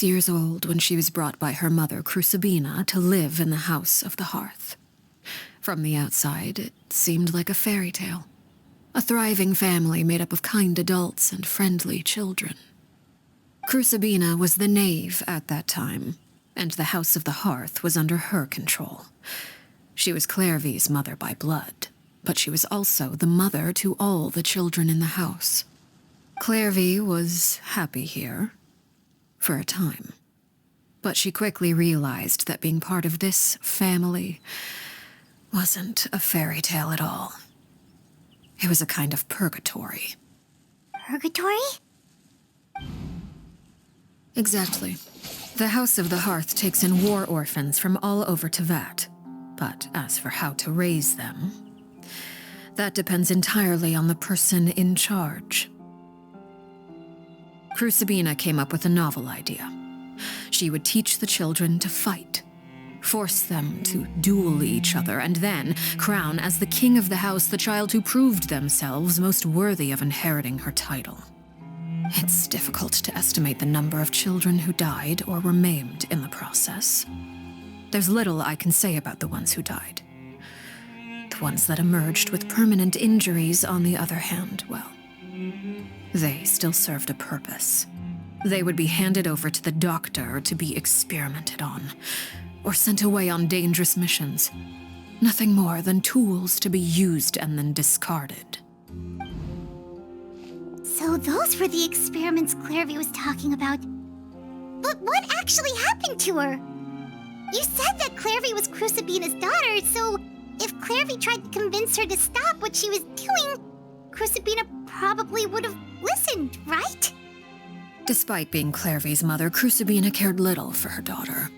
Years old when she was brought by her mother, Crucibina, to live in the house of the hearth. From the outside, it seemed like a fairy tale. A thriving family made up of kind adults and friendly children. Crucibina was the Knave at that time, and the house of the hearth was under her control. She was Clairvy's mother by blood, but she was also the mother to all the children in the house. Clairvy was happy here, for a time. But she quickly realized that being part of this family wasn't a fairy tale at all. It was a kind of purgatory. Purgatory? Exactly. The House of the Hearth takes in war orphans from all over Tevat. But as for how to raise them, that depends entirely on the person in charge. Crucibina came up with a novel idea. She would teach the children to fight, force them to duel each other, and then crown as the king of the house the child who proved themselves most worthy of inheriting her title. It's difficult to estimate the number of children who died or were maimed in the process. There's little I can say about the ones who died. The ones that emerged with permanent injuries, on the other hand, well, they still served a purpose. They would be handed over to the doctor to be experimented on, or sent away on dangerous missions. Nothing more than tools to be used and then discarded. So those were the experiments Clairvy was talking about. But what actually happened to her? You said that Clairvy was Crucibina's daughter, so if Clairvy tried to convince her to stop what she was doing, Crucibina probably would have listened, right? Despite being Clairvy's mother, Crucibina cared little for her daughter.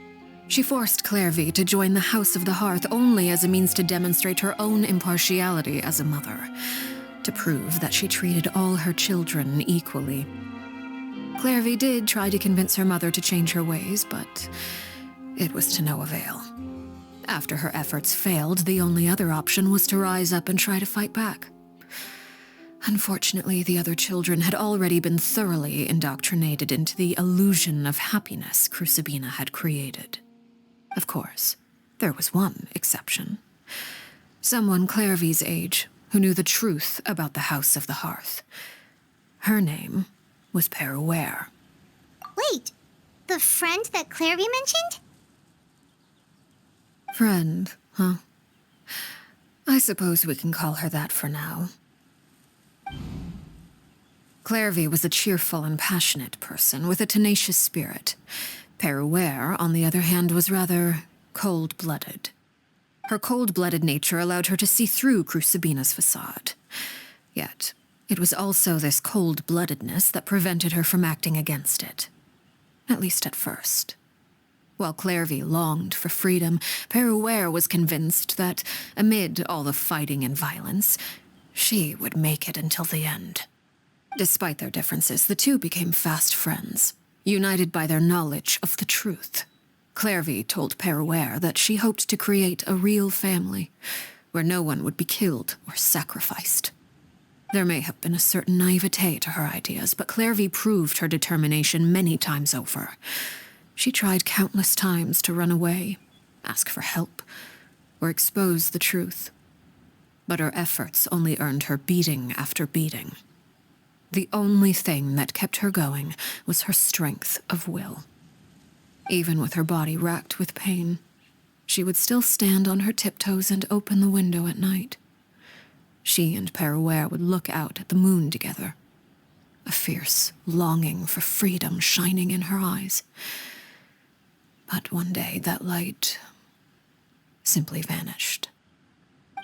She forced Clairvy to join the House of the Hearth only as a means to demonstrate her own impartiality as a mother, to prove that she treated all her children equally. Clairvy did try to convince her mother to change her ways, but it was to no avail. After her efforts failed, the only other option was to rise up and try to fight back. Unfortunately, the other children had already been thoroughly indoctrinated into the illusion of happiness Crucibina had created. Of course, there was one exception. Someone Clairvy's age who knew the truth about the House of the Hearth. Her name was Peruere. Wait, the friend that Clairvy mentioned? Friend, huh? I suppose we can call her that for now. Clairvy was a cheerful and passionate person with a tenacious spirit. Peruere, on the other hand, was rather cold-blooded. Her cold-blooded nature allowed her to see through Crucibina's facade. Yet, it was also this cold-bloodedness that prevented her from acting against it. At least at first. While Clairvy longed for freedom, Peruere was convinced that, amid all the fighting and violence, she would make it until the end. Despite their differences, the two became fast friends, united by their knowledge of the truth. Clairvy told Peruere that she hoped to create a real family, where no one would be killed or sacrificed. There may have been a certain naivete to her ideas, but Clairvy proved her determination many times over. She tried countless times to run away, ask for help, or expose the truth. But her efforts only earned her beating after beating. The only thing that kept her going was her strength of will. Even with her body racked with pain, she would still stand on her tiptoes and open the window at night. She and Peruere would look out at the moon together, a fierce longing for freedom shining in her eyes. But one day that light simply vanished.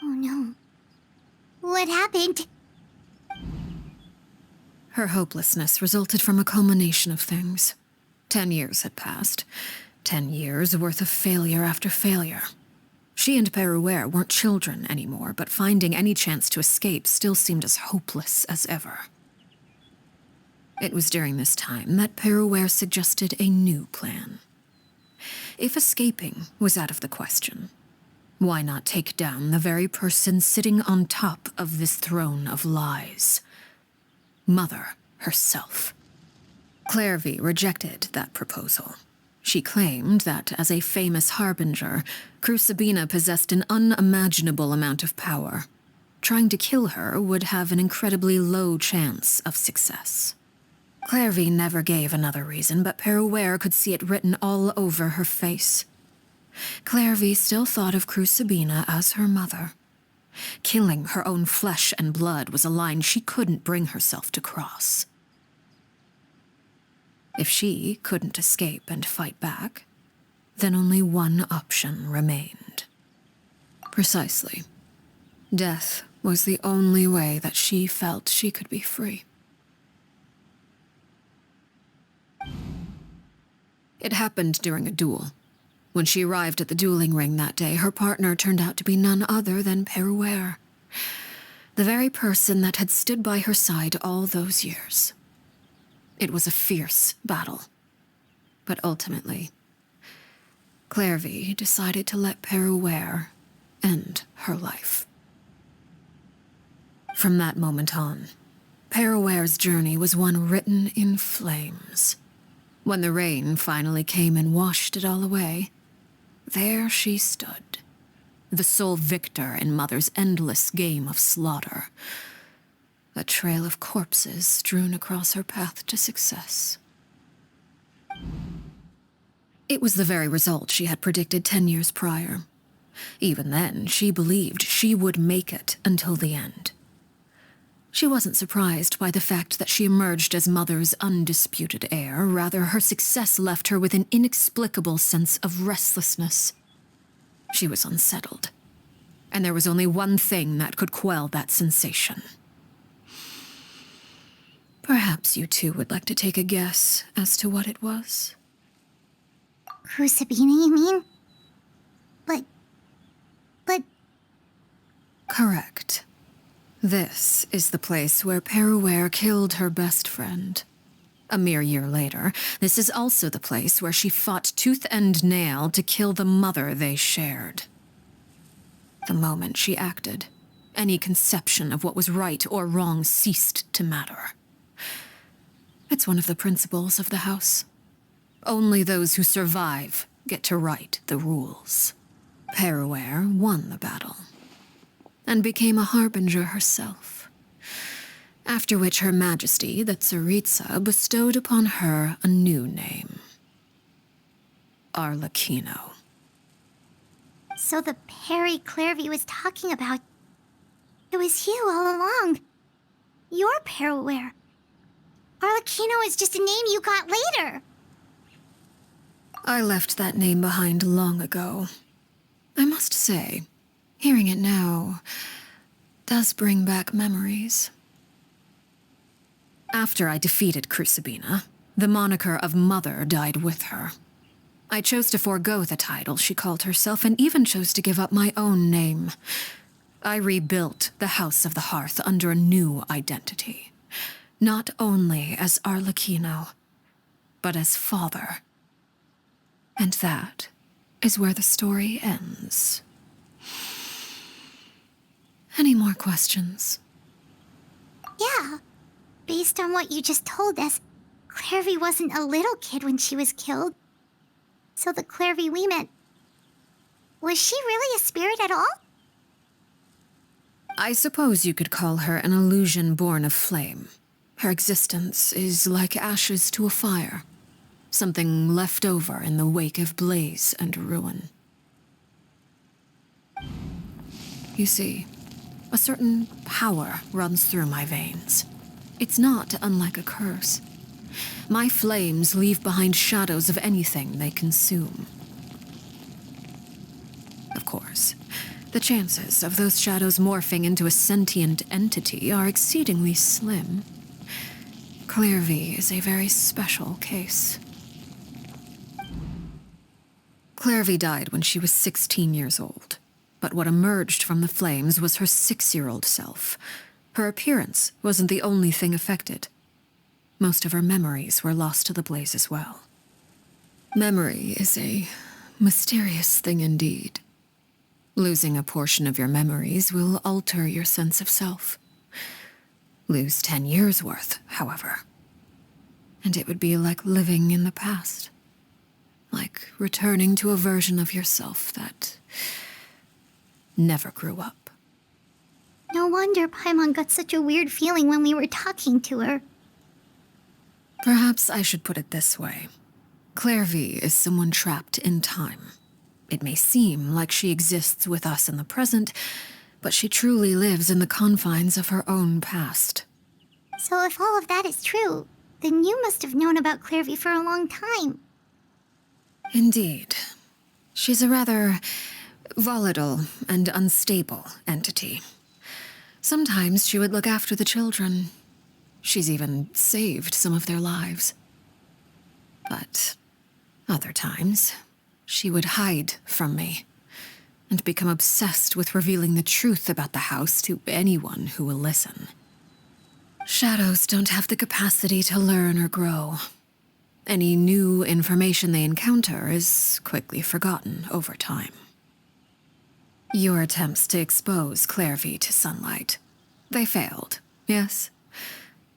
Oh no. What happened? Her hopelessness resulted from a culmination of things. 10 years had passed. 10 years worth of failure after failure. She and Peruere weren't children anymore, but finding any chance to escape still seemed as hopeless as ever. It was during this time that Peruere suggested a new plan. If escaping was out of the question, why not take down the very person sitting on top of this throne of lies? Mother herself. Clairvy rejected that proposal. She claimed that, as a famous harbinger, Crucibina possessed an unimaginable amount of power. Trying to kill her would have an incredibly low chance of success. Clairvy never gave another reason, but Peruere could see it written all over her face. Clairvy still thought of Crucibina as her mother. Killing her own flesh and blood was a line she couldn't bring herself to cross. If she couldn't escape and fight back, then only one option remained. Precisely. Death was the only way that she felt she could be free. It happened during a duel. When she arrived at the dueling ring that day, her partner turned out to be none other than Peruere, the very person that had stood by her side all those years. It was a fierce battle, but ultimately, Clairvy decided to let Peruere end her life. From that moment on, Peruere's journey was one written in flames. When the rain finally came and washed it all away, there she stood, the sole victor in Mother's endless game of slaughter, a trail of corpses strewn across her path to success. It was the very result she had predicted 10 years prior. Even then, she believed she would make it until the end. She wasn't surprised by the fact that she emerged as Mother's undisputed heir. Rather, her success left her with an inexplicable sense of restlessness. She was unsettled, and there was only one thing that could quell that sensation. Perhaps you two would like to take a guess as to what it was? Crucibina, you mean? But... Correct. This is the place where Peruere killed her best friend. A mere year later, this is also the place where she fought tooth and nail to kill the mother they shared. The moment she acted, any conception of what was right or wrong ceased to matter. It's one of the principles of the house. Only those who survive get to write the rules. Peruere won the battle, and became a harbinger herself. After which Her Majesty, the Tsaritsa, bestowed upon her a new name. Arlecchino. So the Perry Clairvy was talking about... It was you all along. You're Peruere. Arlecchino is just a name you got later. I left that name behind long ago. I must say, hearing it now does bring back memories. After I defeated Crucibina, the moniker of Mother died with her. I chose to forego the title she called herself, and even chose to give up my own name. I rebuilt the House of the Hearth under a new identity. Not only as Arlecchino, but as father. And that is where the story ends. Any more questions? Yeah. Based on what you just told us, Clairvy wasn't a little kid when she was killed. So the Clairvy we met... Was she really a spirit at all? I suppose you could call her an illusion born of flame. Her existence is like ashes to a fire. Something left over in the wake of blaze and ruin. You see, a certain power runs through my veins. It's not unlike a curse. My flames leave behind shadows of anything they consume. Of course, the chances of those shadows morphing into a sentient entity are exceedingly slim. Clairvy is a very special case. Clairvy died when she was 16 years old, but what emerged from the flames was her 6-year-old self. Her appearance wasn't the only thing affected. Most of her memories were lost to the blaze as well. Memory is a mysterious thing indeed. Losing a portion of your memories will alter your sense of self. Lose 10 years' worth, however, and it would be like living in the past. Like returning to a version of yourself that never grew up. No wonder Paimon got such a weird feeling when we were talking to her. Perhaps I should put it this way. Clairvy is someone trapped in time. It may seem like she exists with us in the present, but she truly lives in the confines of her own past. So if all of that is true, then you must have known about Clairvy for a long time. Indeed. She's a rather volatile and unstable entity. Sometimes she would look after the children. She's even saved some of their lives. But other times, she would hide from me and become obsessed with revealing the truth about the house to anyone who will listen. Shadows don't have the capacity to learn or grow. Any new information they encounter is quickly forgotten over time. Your attempts to expose Clairvy to sunlight, they failed, yes?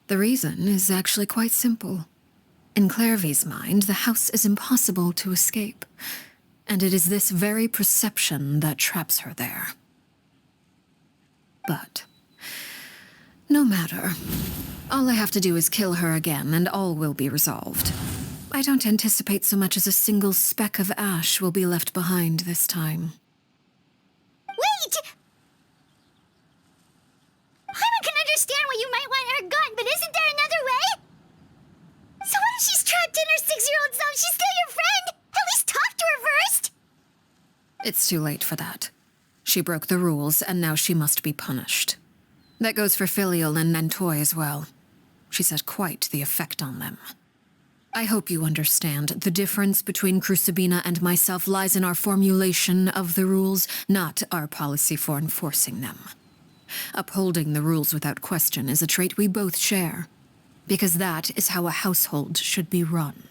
The reason is actually quite simple. In Clairvy's mind, the house is impossible to escape, and it is this very perception that traps her there. But no matter. All I have to do is kill her again, and all will be resolved. I don't anticipate so much as a single speck of ash will be left behind this time. Wait! Paimon can understand why you might want her gone, but isn't there another way? So what if she's trapped in her 6-year-old self? She's still your friend! At least talk to her first! It's too late for that. She broke the rules, and now she must be punished. That goes for Filial and Nantoy as well. She's had quite the effect on them. I hope you understand. The difference between Crucibina and myself lies in our formulation of the rules, not our policy for enforcing them. Upholding the rules without question is a trait we both share, because that is how a household should be run.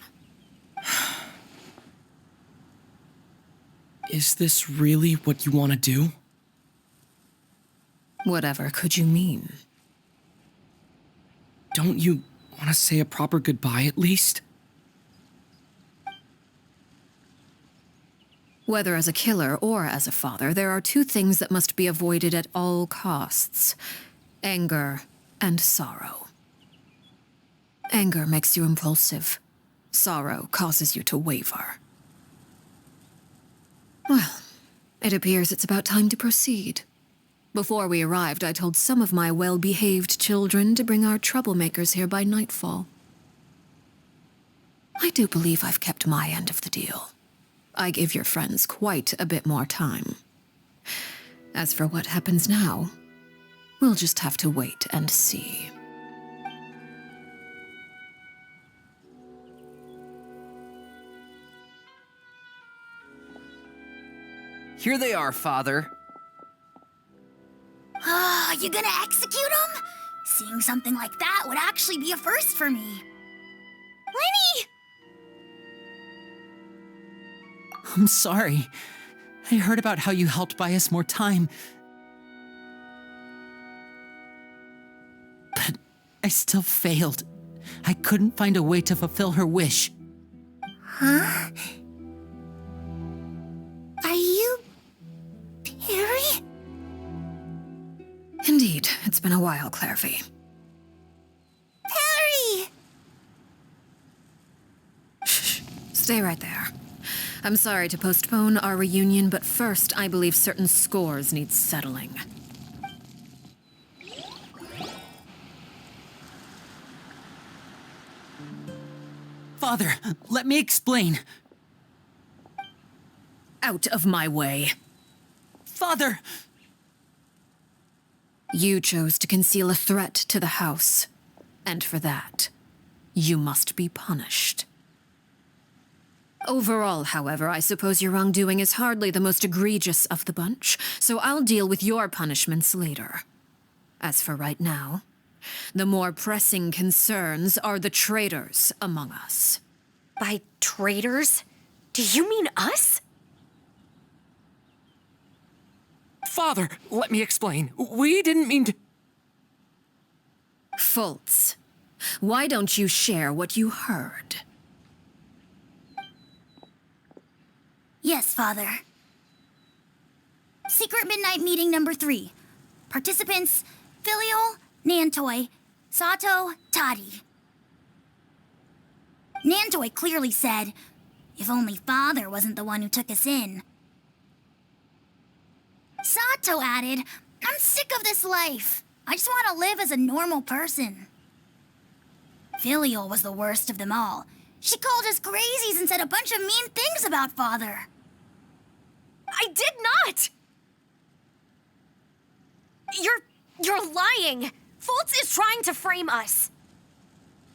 Is this really what you want to do? Whatever could you mean? Don't you want to say a proper goodbye at least? Whether as a killer or as a father, there are two things that must be avoided at all costs: anger and sorrow. Anger makes you impulsive. Sorrow causes you to waver. Well, it appears it's about time to proceed. Before we arrived, I told some of my well-behaved children to bring our troublemakers here by nightfall. I do believe I've kept my end of the deal. I gave your friends quite a bit more time. As for what happens now, we'll just have to wait and see. Here they are, Father. Ah, you gonna execute him? Seeing something like that would actually be a first for me. Lyney! I'm sorry. I heard about how you helped buy us more time. But I still failed. I couldn't find a way to fulfill her wish. Huh? Are you... Perry? Indeed, it's been a while, Clairvy. Perry! Shh, stay right there. I'm sorry to postpone our reunion, but first, I believe certain scores need settling. Father, let me explain. Out of my way. Father! You chose to conceal a threat to the house, and for that, you must be punished. Overall, however, I suppose your wrongdoing is hardly the most egregious of the bunch, so I'll deal with your punishments later. As for right now, the more pressing concerns are the traitors among us. By traitors? Do you mean us? Father, let me explain. We didn't mean to... Fultz. Why don't you share what you heard? Yes, Father. Secret Midnight Meeting number 3. Participants, Filial, Nantoy, Sato, Toddy. Nantoy clearly said, if only Father wasn't the one who took us in. Sato added, I'm sick of this life. I just want to live as a normal person. Filial was the worst of them all. She called us crazies and said a bunch of mean things about Father. I did not! You're lying! Fultz is trying to frame us.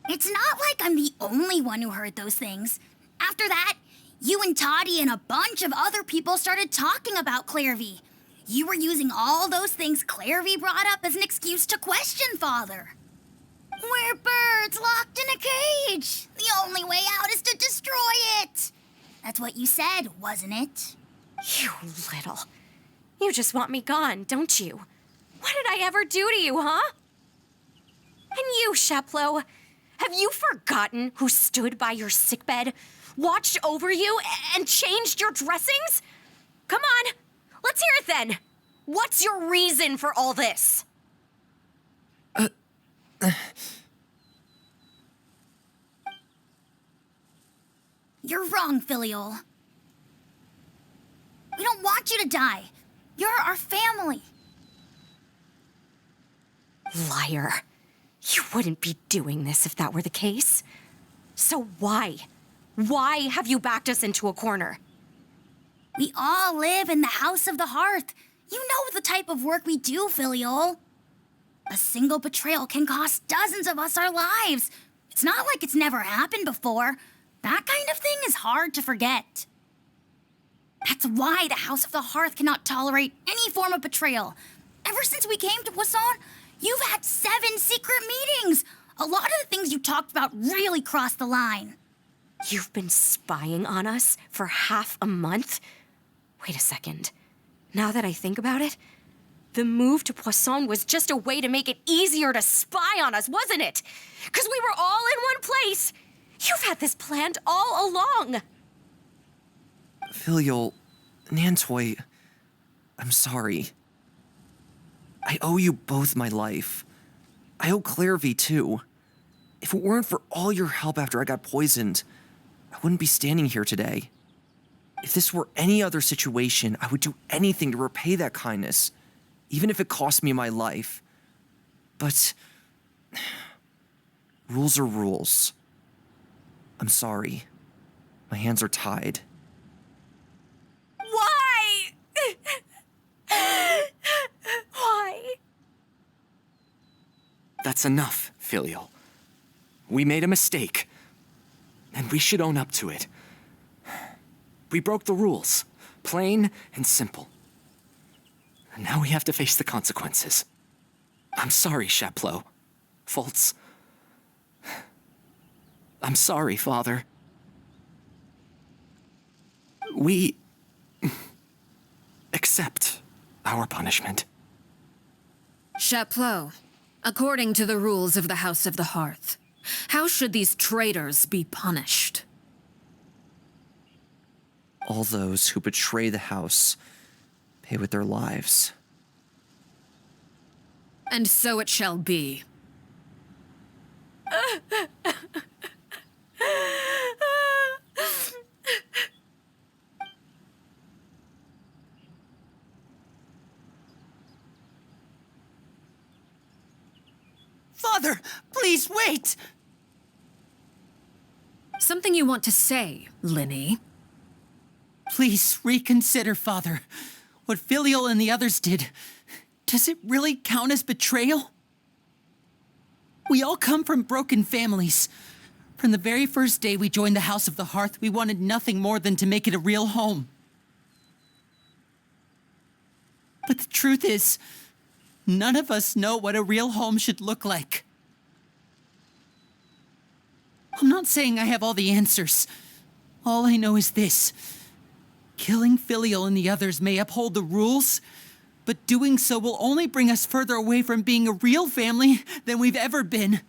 It's not like I'm the only one who heard those things. After that, you and Toddy and a bunch of other people started talking about Clairvy. You were using all those things Clairvy brought up as an excuse to question Father. We're birds locked in a cage. The only way out is to destroy it. That's what you said, wasn't it? You little. You just want me gone, don't you? What did I ever do to you, huh? And you, Sheplo, have you forgotten who stood by your sickbed, watched over you, and changed your dressings? Come on, let's hear it then. What's your reason for all this? You're wrong, Filial. We don't want you to die. You're our family. Liar. You wouldn't be doing this if that were the case. So why? Why have you backed us into a corner? We all live in the House of the Hearth. You know the type of work we do, Filial. A single betrayal can cost dozens of us our lives. It's not like it's never happened before. That kind of thing is hard to forget. That's why the House of the Hearth cannot tolerate any form of betrayal. Ever since we came to Poisson, you've had 7 secret meetings. A lot of the things you talked about really crossed the line. You've been spying on us for half a month? Wait a second. Now that I think about it, the move to Poisson was just a way to make it easier to spy on us, wasn't it? Because we were all in one place. You've had this planned all along. Filial, Nantoy, I'm sorry. I owe you both my life. I owe Clairvy too. If it weren't for all your help after I got poisoned, I wouldn't be standing here today. If this were any other situation, I would do anything to repay that kindness, even if it cost me my life. But rules are rules. I'm sorry. My hands are tied. Why? Why? That's enough, Filial. We made a mistake, and we should own up to it. We broke the rules, plain and simple. And now we have to face the consequences. I'm sorry, Sheplo. Fultz. I'm sorry, Father. We accept our punishment. Chapleau, according to the rules of the House of the Hearth, how should these traitors be punished? All those who betray the house pay with their lives. And so it shall be. Father, please wait! Something you want to say, Lyney? Please reconsider, Father. What Filial and the others did, does it really count as betrayal? We all come from broken families. From the very first day we joined the House of the Hearth, we wanted nothing more than to make it a real home. But the truth is, none of us know what a real home should look like. I'm not saying I have all the answers. All I know is this. Killing Filial and the others may uphold the rules, but doing so will only bring us further away from being a real family than we've ever been.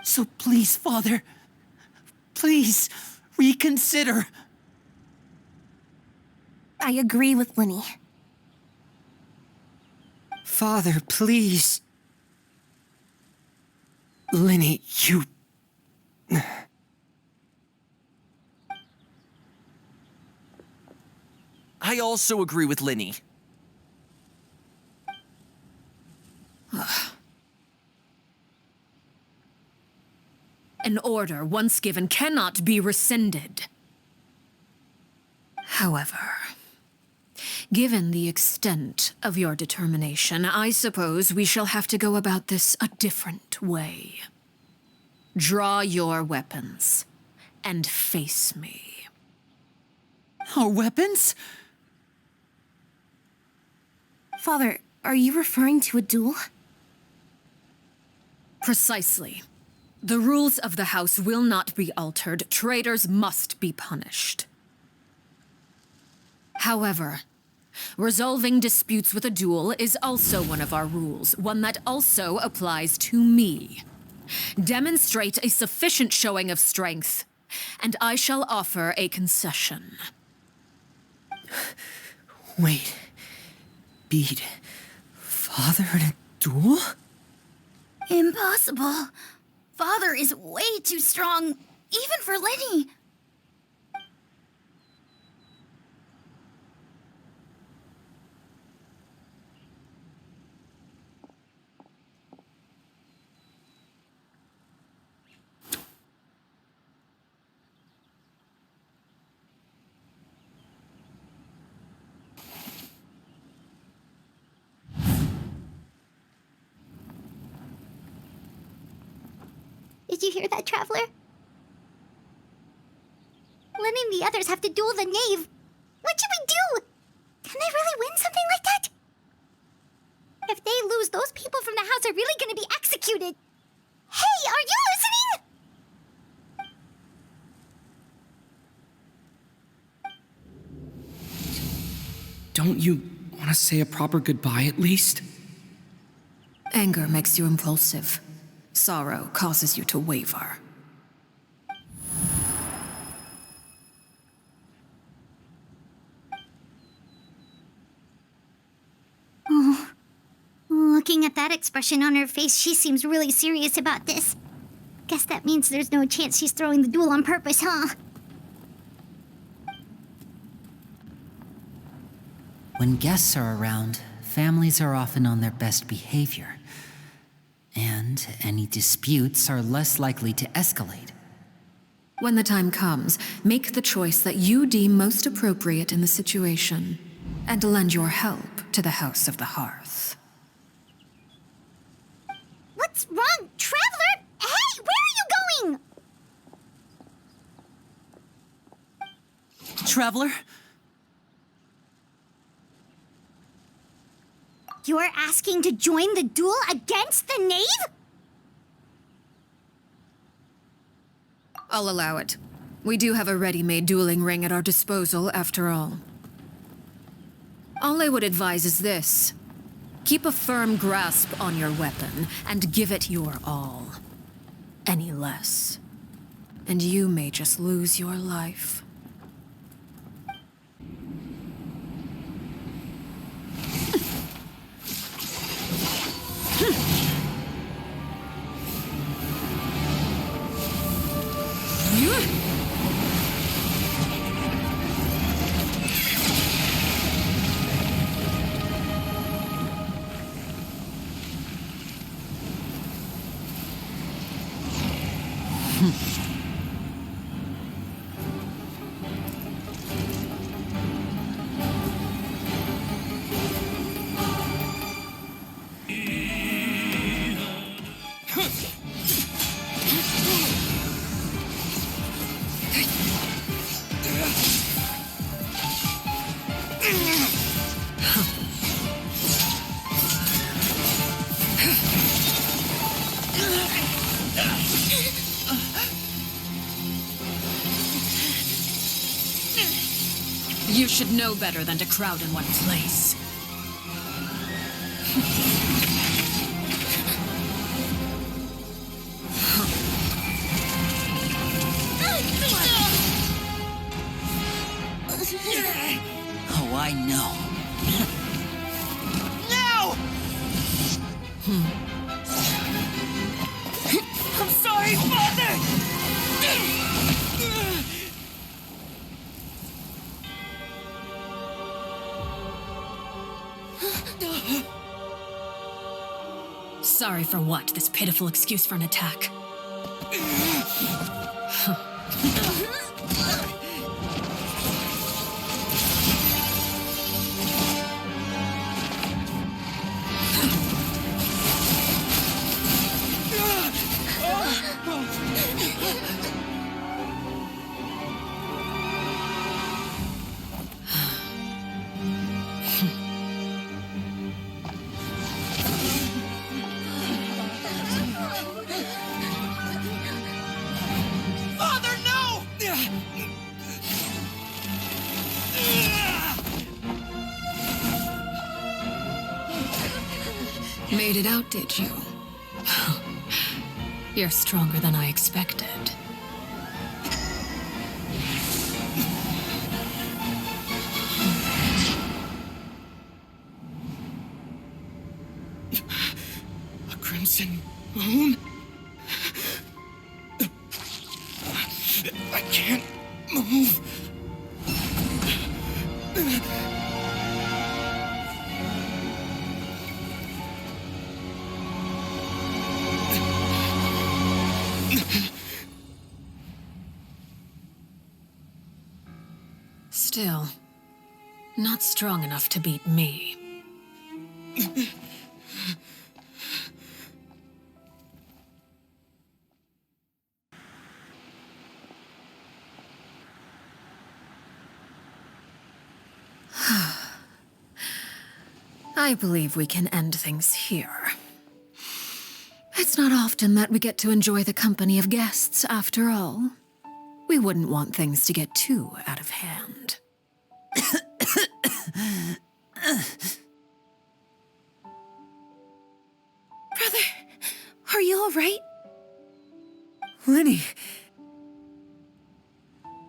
So please, Father, please reconsider. I agree with Lyney. Father, please. Lyney, you... I also agree with Lyney. An order once given cannot be rescinded. However, given the extent of your determination, I suppose we shall have to go about this a different way. Draw your weapons and face me. Our weapons? Father, are you referring to a duel? Precisely. The rules of the house will not be altered. Traitors must be punished. However, resolving disputes with a duel is also one of our rules, one that also applies to me. Demonstrate a sufficient showing of strength, and I shall offer a concession. Wait. Beat Father in a duel? Impossible. Father is way too strong, even for Lyney. Did you hear that, Traveler? Lyney and the others have to duel the Knave. What should we do? Can they really win something like that? If they lose, those people from the house are really gonna be executed. Hey, are you listening? Don't you want to say a proper goodbye at least? Anger makes you impulsive. Sorrow causes you to waver. Looking at that expression on her face, she seems really serious about this. Guess that means there's no chance she's throwing the duel on purpose, huh? When guests are around, families are often on their best behavior. And any disputes are less likely to escalate. When the time comes, make the choice that you deem most appropriate in the situation, and lend your help to the House of the Hearth. What's wrong, Traveler? Hey, where are you going? Traveler? You're asking to join the duel against the Knave? I'll allow it. We do have a ready-made dueling ring at our disposal, after all. All I would advise is this. Keep a firm grasp on your weapon, and give it your all. Any less, and you may just lose your life. You should know better than to crowd in one place. I know. No! I'm sorry, Father! Sorry for what? This pitiful excuse for an attack. Father, no! Made it out, did you? You're stronger than I expected. A crimson moon? I can't move. Still, not strong enough to beat me. I believe we can end things here. It's not often that we get to enjoy the company of guests, after all. We wouldn't want things to get too out of hand. Brother, are you all right? Lyney!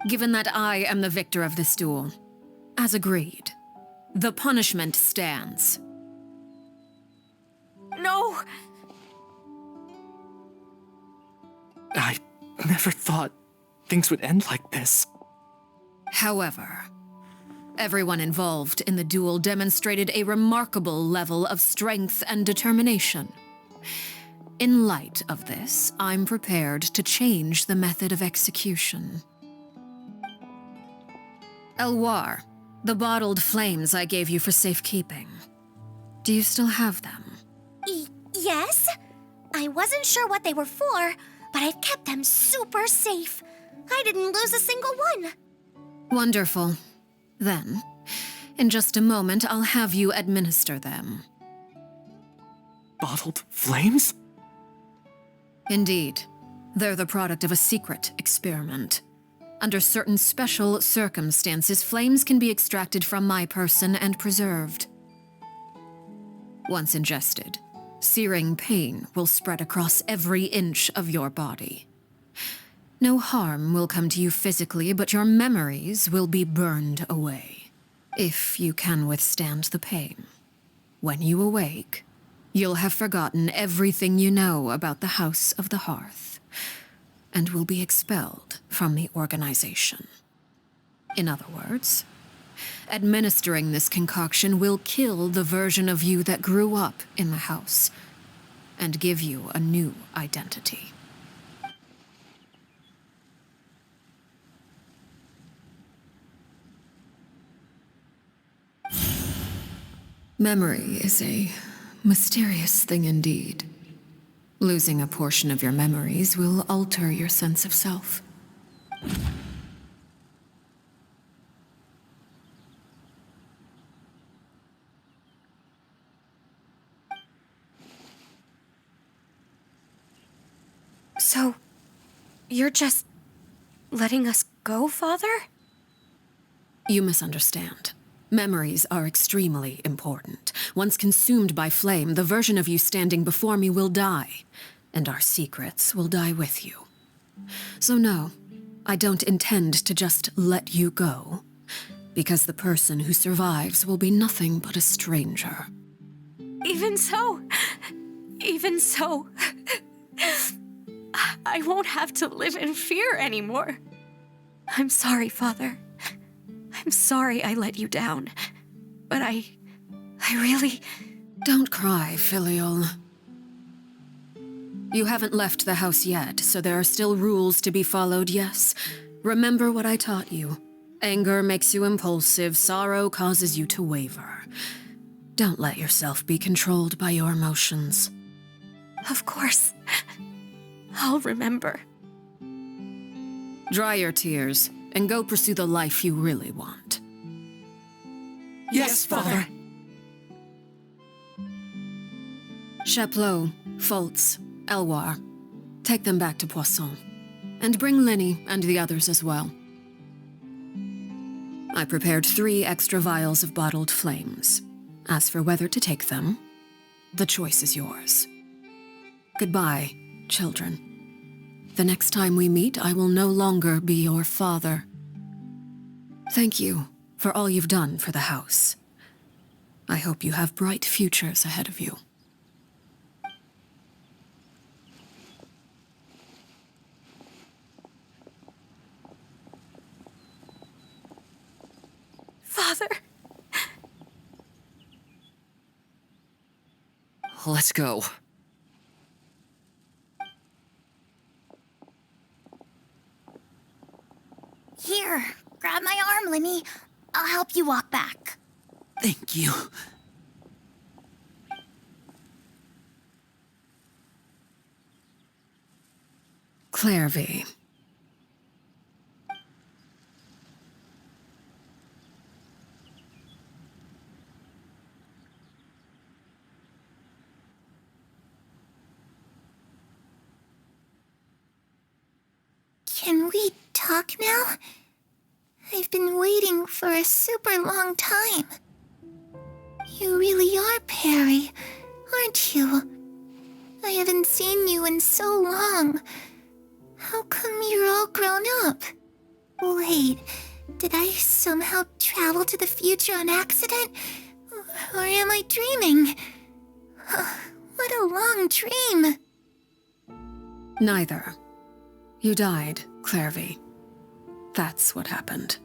Given that I am the victor of this duel, as agreed, the punishment stands. No! I never thought things would end like this. However, everyone involved in the duel demonstrated a remarkable level of strength and determination. In light of this, I'm prepared to change the method of execution. Elwar, the bottled flames I gave you for safekeeping. Do you still have them? Yes? I wasn't sure what they were for, but I've kept them super safe. I didn't lose a single one. Wonderful. Then, in just a moment, I'll have you administer them. Bottled flames? Indeed. They're the product of a secret experiment. Under certain special circumstances, flames can be extracted from my person and preserved. Once ingested, searing pain will spread across every inch of your body. No harm will come to you physically, but your memories will be burned away. If you can withstand the pain. When you awake, you'll have forgotten everything you know about the House of the Hearth, and will be expelled from the organization. In other words, administering this concoction will kill the version of you that grew up in the house, and give you a new identity. Memory is a mysterious thing indeed. Losing a portion of your memories will alter your sense of self. So, you're just letting us go, Father? You misunderstand. Memories are extremely important. Once consumed by flame, the version of you standing before me will die, and our secrets will die with you. So no, I don't intend to just let you go. Because the person who survives will be nothing but a stranger. Even so, I won't have to live in fear anymore. I'm sorry, Father. I'm sorry I let you down. But I really... Don't cry, Filial. You haven't left the house yet, so there are still rules to be followed, yes? Remember what I taught you. Anger makes you impulsive, sorrow causes you to waver. Don't let yourself be controlled by your emotions. Of course. I'll remember. Dry your tears, and go pursue the life you really want. Yes, Father. Chaplot, Foltz, Elwar, take them back to Poisson. And bring Lyney and the others as well. I prepared 3 extra vials of bottled flames. As for whether to take them, the choice is yours. Goodbye, children. The next time we meet, I will no longer be your father. Thank you for all you've done for the house. I hope you have bright futures ahead of you. Father. Let's go. Here, grab my arm, Lyney. I'll help you walk back. Thank you. Clairvy. Can we talk now? I've been waiting for a super long time. You really are Perry, aren't you? I haven't seen you in so long. How come you're all grown up? Wait, did I somehow travel to the future on accident? Or am I dreaming? What a long dream. Neither. You died, Clairvy. That's what happened.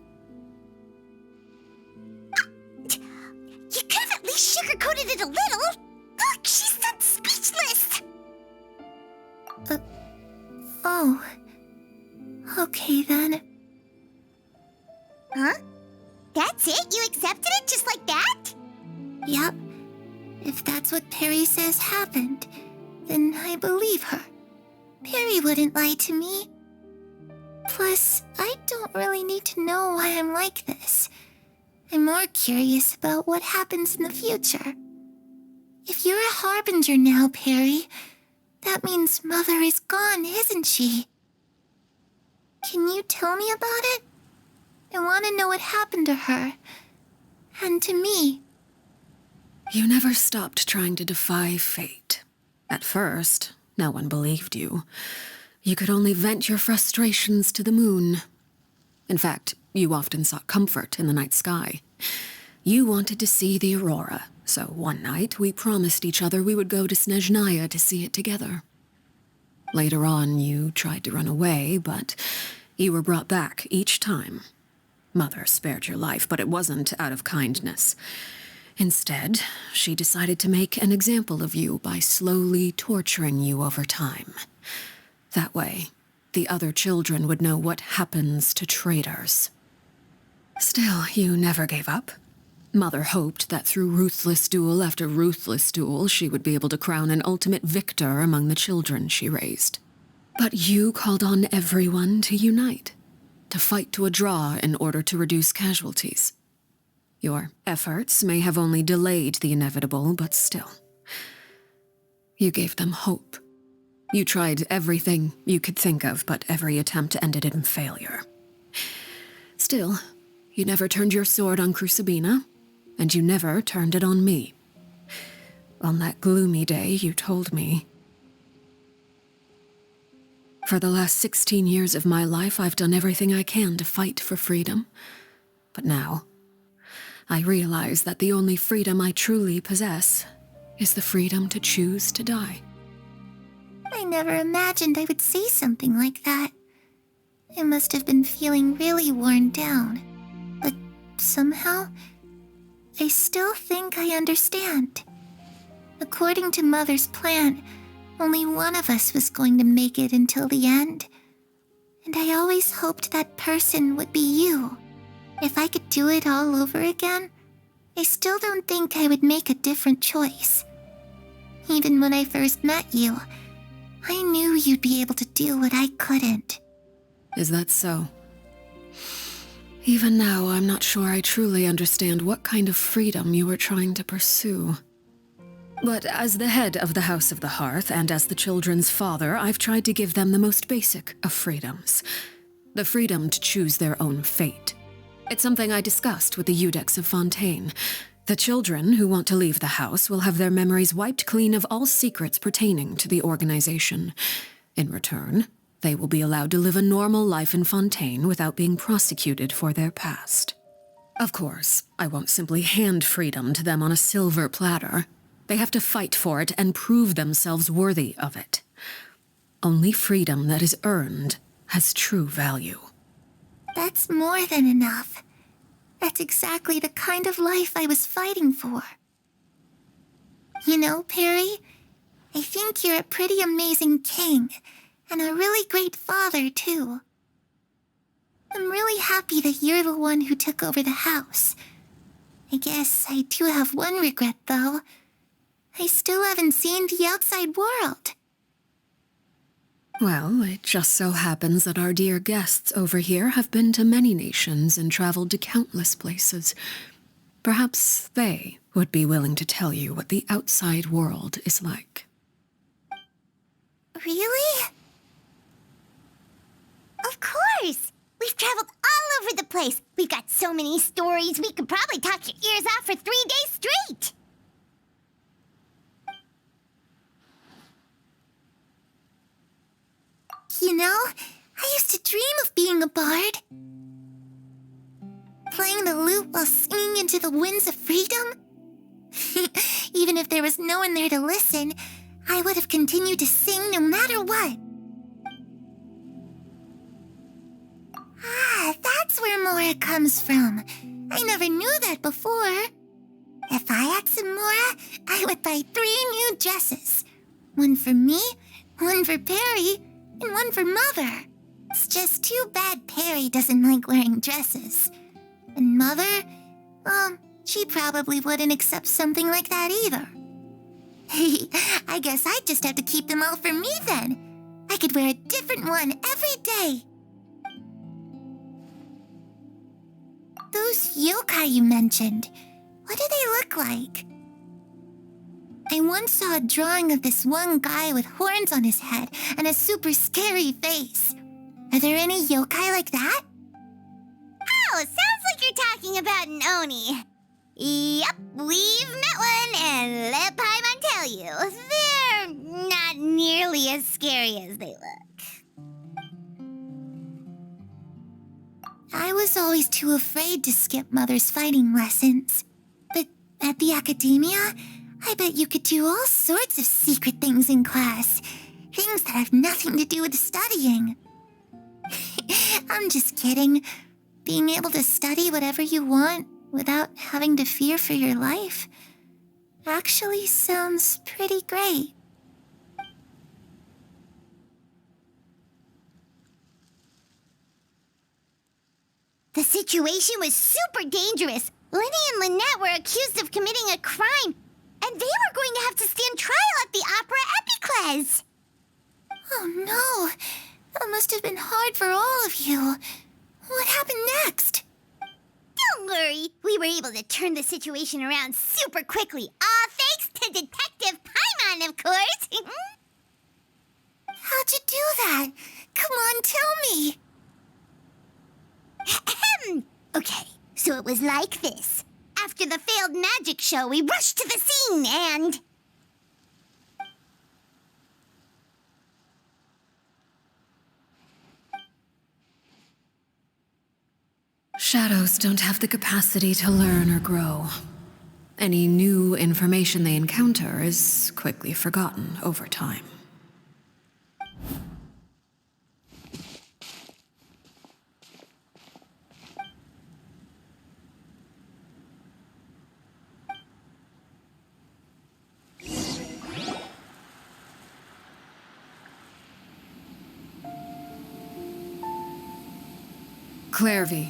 You could have at least sugarcoated it a little. Look, she's so speechless. Oh. Okay then. Huh? That's it? You accepted it just like that? Yep. If that's what Perry says happened, then I believe her. Perry wouldn't lie to me. Plus, I don't really need to know why I'm like this. I'm more curious about what happens in the future. If you're a harbinger now, Perry, that means Mother is gone, isn't she? Can you tell me about it? I want to know what happened to her. And to me. You never stopped trying to defy fate. At first, no one believed you. You could only vent your frustrations to the moon. In fact, you often sought comfort in the night sky. You wanted to see the aurora, so one night we promised each other we would go to Snezhnaya to see it together. Later on, you tried to run away, but you were brought back each time. Mother spared your life, but it wasn't out of kindness. Instead, she decided to make an example of you by slowly torturing you over time. That way, the other children would know what happens to traitors. Still, you never gave up. Mother hoped that through ruthless duel after ruthless duel, she would be able to crown an ultimate victor among the children she raised. But you called on everyone to unite, to fight to a draw in order to reduce casualties. Your efforts may have only delayed the inevitable, but still. You gave them hope. You tried everything you could think of, but every attempt ended in failure. Still, you never turned your sword on Crucibina, and you never turned it on me. On that gloomy day, you told me, "For the last 16 years of my life, I've done everything I can to fight for freedom. But now, I realize that the only freedom I truly possess is the freedom to choose to die. I never imagined I would say something like that. I must have been feeling really worn down. But somehow, I still think I understand. According to Mother's plan, only one of us was going to make it until the end. And I always hoped that person would be you. If I could do it all over again, I still don't think I would make a different choice. Even when I first met you, I knew you'd be able to do what I couldn't. Is that so? Even now, I'm not sure I truly understand what kind of freedom you were trying to pursue. But as the head of the House of the Hearth and as the children's father, I've tried to give them the most basic of freedoms. The freedom to choose their own fate. It's something I discussed with the Iudex of Fontaine. The children who want to leave the house will have their memories wiped clean of all secrets pertaining to the organization. In return, they will be allowed to live a normal life in Fontaine without being prosecuted for their past. Of course, I won't simply hand freedom to them on a silver platter. They have to fight for it and prove themselves worthy of it. Only freedom that is earned has true value. That's more than enough. That's exactly the kind of life I was fighting for. You know, Perry, I think you're a pretty amazing king, and a really great father, too. I'm really happy that you're the one who took over the house. I guess I do have one regret, though. I still haven't seen the outside world. Well, it just so happens that our dear guests over here have been to many nations and traveled to countless places. Perhaps they would be willing to tell you what the outside world is like. Really? Of course! We've traveled all over the place. We've got so many stories, we could probably talk your ears off for 3 days straight. You know, I used to dream of being a bard. Playing the lute while singing into the winds of freedom. Even if there was no one there to listen, I would have continued to sing no matter what. Ah, that's where Mora comes from. I never knew that before. If I had some Mora, I would buy 3 new dresses. One for me, one for Perry, and one for Mother. It's just too bad Perry doesn't like wearing dresses. And Mother, well, she probably wouldn't accept something like that either. I guess I'd just have to keep them all for me then. I could wear a different one every day. Those yokai you mentioned, what do they look like? I once saw a drawing of this one guy with horns on his head and a super scary face. Are there any yokai like that? Oh, sounds like you're talking about an Oni. Yep, we've met one, and let Paimon tell you, they're not nearly as scary as they look. I was always too afraid to skip Mother's fighting lessons. But at the academia, I bet you could do all sorts of secret things in class. Things that have nothing to do with studying. I'm just kidding. Being able to study whatever you want without having to fear for your life actually sounds pretty great. The situation was super dangerous. Lyney and Lynette were accused of committing a crime, and they were going to have to stand trial at the Opera Epicles. Oh no, that must have been hard for all of you. What happened next? Don't worry, we were able to turn the situation around super quickly. All thanks to Detective Paimon, of course. How'd you do that? Come on, tell me. Okay, so it was like this. After the failed magic show, we rushed to the scene and... Shadows don't have the capacity to learn or grow. Any new information they encounter is quickly forgotten over time. Clairvy,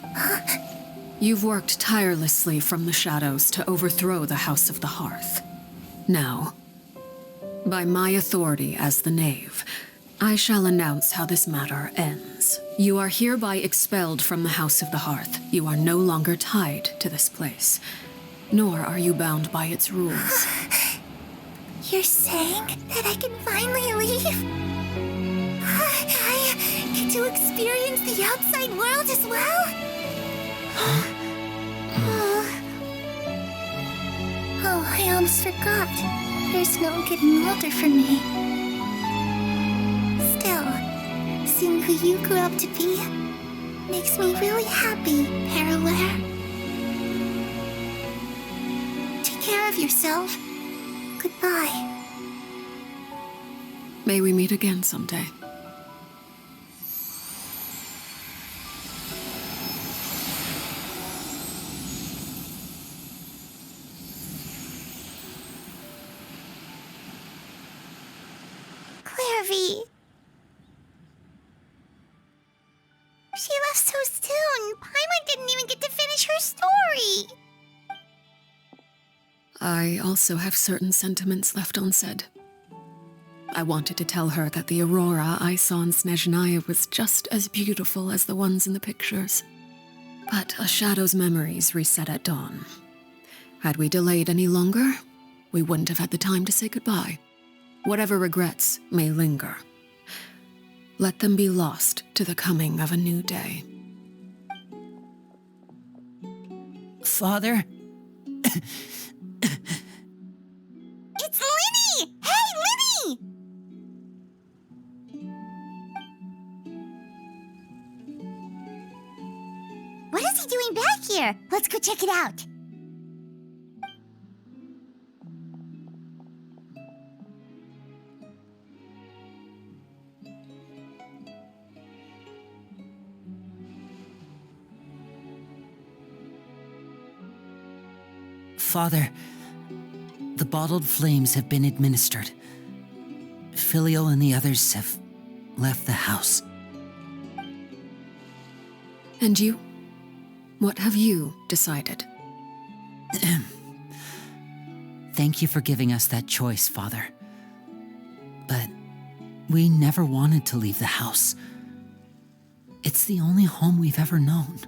you've worked tirelessly from the shadows to overthrow the House of the Hearth. Now, by my authority as the Knave, I shall announce how this matter ends. You are hereby expelled from the House of the Hearth. You are no longer tied to this place, nor are you bound by its rules. You're saying that I can finally leave? I get to experience the outside world as well? Oh, I almost forgot. There's no getting older for me. Still, seeing who you grew up to be makes me really happy, Parallel. Take care of yourself. Goodbye. May we meet again someday. Clairvy. She left so soon. Paimon didn't even get to finish her story. I also have certain sentiments left unsaid. I wanted to tell her that the aurora I saw in Snezhnaya was just as beautiful as the ones in the pictures. But a shadow's memories reset at dawn. Had we delayed any longer, we wouldn't have had the time to say goodbye. Whatever regrets may linger, let them be lost to the coming of a new day. Father? It's Lyney! Hey, Lyney! What is he doing back here? Let's go check it out. Father, the bottled flames have been administered. Filial and the others have left the house. And you? What have you decided? Thank you for giving us that choice, Father. But we never wanted to leave the house. It's the only home we've ever known.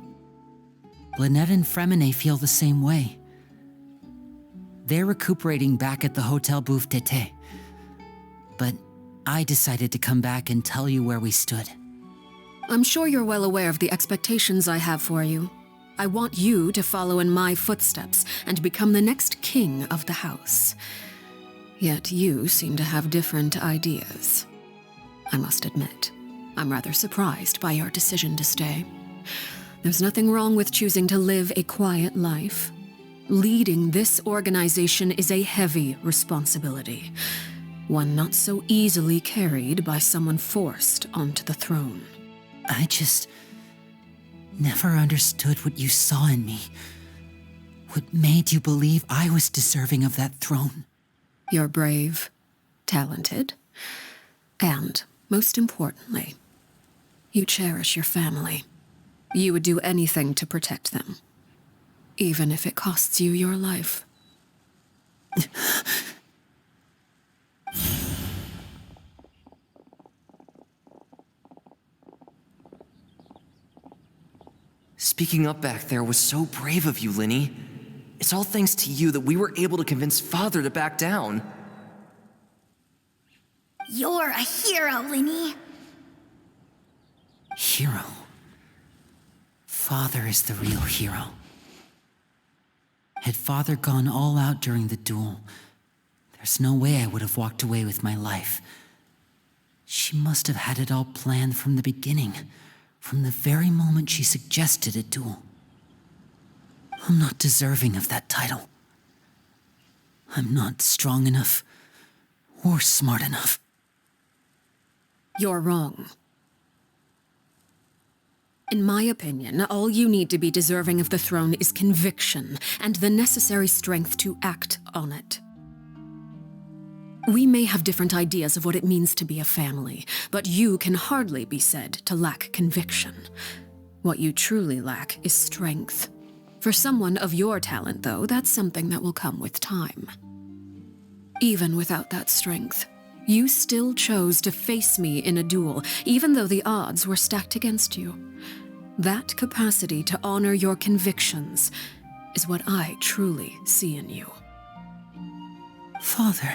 Lynette and Fremient feel the same way. They're recuperating back at the Hotel Bouffe d'été. But I decided to come back and tell you where we stood. I'm sure you're well aware of the expectations I have for you. I want you to follow in my footsteps and become the next king of the house. Yet you seem to have different ideas. I must admit, I'm rather surprised by your decision to stay. There's nothing wrong with choosing to live a quiet life. Leading this organization is a heavy responsibility, one not so easily carried by someone forced onto the throne. I just never understood what you saw in me. What made you believe I was deserving of that throne? You're brave, talented, and, most importantly, you cherish your family. You would do anything to protect them, even if it costs you your life. Speaking up back there was so brave of you, Lyney. It's all thanks to you that we were able to convince Father to back down. You're a hero, Lyney. Hero? Father is the real hero. Had Father gone all out during the duel, there's no way I would have walked away with my life. She must have had it all planned from the beginning, from the very moment she suggested a duel. I'm not deserving of that title. I'm not strong enough or smart enough. You're wrong. In my opinion, all you need to be deserving of the throne is conviction and the necessary strength to act on it. We may have different ideas of what it means to be a family, but you can hardly be said to lack conviction. What you truly lack is strength. For someone of your talent, though, that's something that will come with time. Even without that strength, you still chose to face me in a duel, even though the odds were stacked against you. That capacity to honor your convictions is what I truly see in you. Father.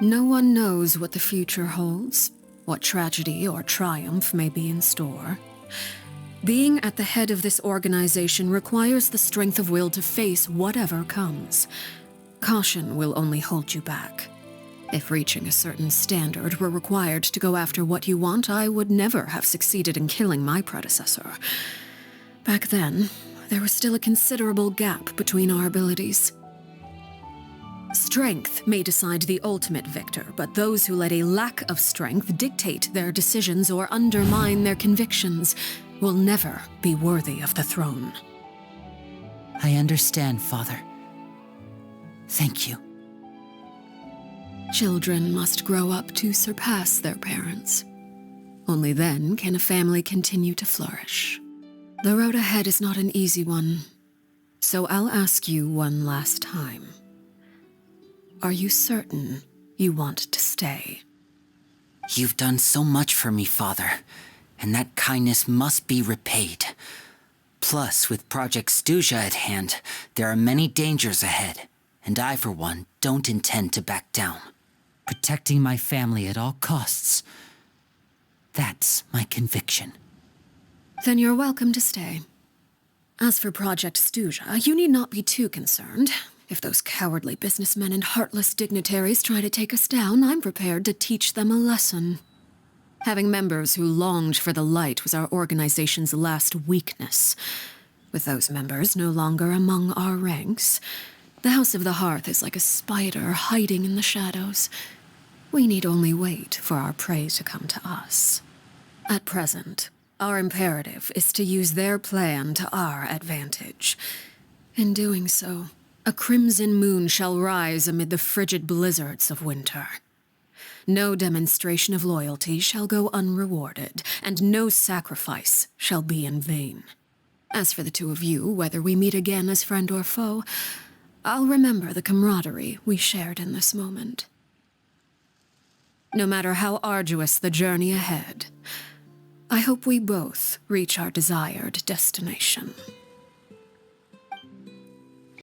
No one knows what the future holds, what tragedy or triumph may be in store. Being at the head of this organization requires the strength of will to face whatever comes. Caution will only hold you back. If reaching a certain standard were required to go after what you want, I would never have succeeded in killing my predecessor. Back then, there was still a considerable gap between our abilities. Strength may decide the ultimate victor, but those who let a lack of strength dictate their decisions or undermine their convictions will never be worthy of the throne. I understand, Father. Thank you. Children must grow up to surpass their parents. Only then can a family continue to flourish. The road ahead is not an easy one, so I'll ask you one last time. Are you certain you want to stay? You've done so much for me, Father, and that kindness must be repaid. Plus, with Project Stuja at hand, there are many dangers ahead, and I, for one, don't intend to back down. Protecting my family at all costs. That's my conviction. Then you're welcome to stay. As for Project Stuja, you need not be too concerned. If those cowardly businessmen and heartless dignitaries try to take us down, I'm prepared to teach them a lesson. Having members who longed for the light was our organization's last weakness. With those members no longer among our ranks, the House of the Hearth is like a spider hiding in the shadows. We need only wait for our prey to come to us. At present, our imperative is to use their plan to our advantage. In doing so, a crimson moon shall rise amid the frigid blizzards of winter. No demonstration of loyalty shall go unrewarded, and no sacrifice shall be in vain. As for the two of you, whether we meet again as friend or foe, I'll remember the camaraderie we shared in this moment. No matter how arduous the journey ahead, I hope we both reach our desired destination.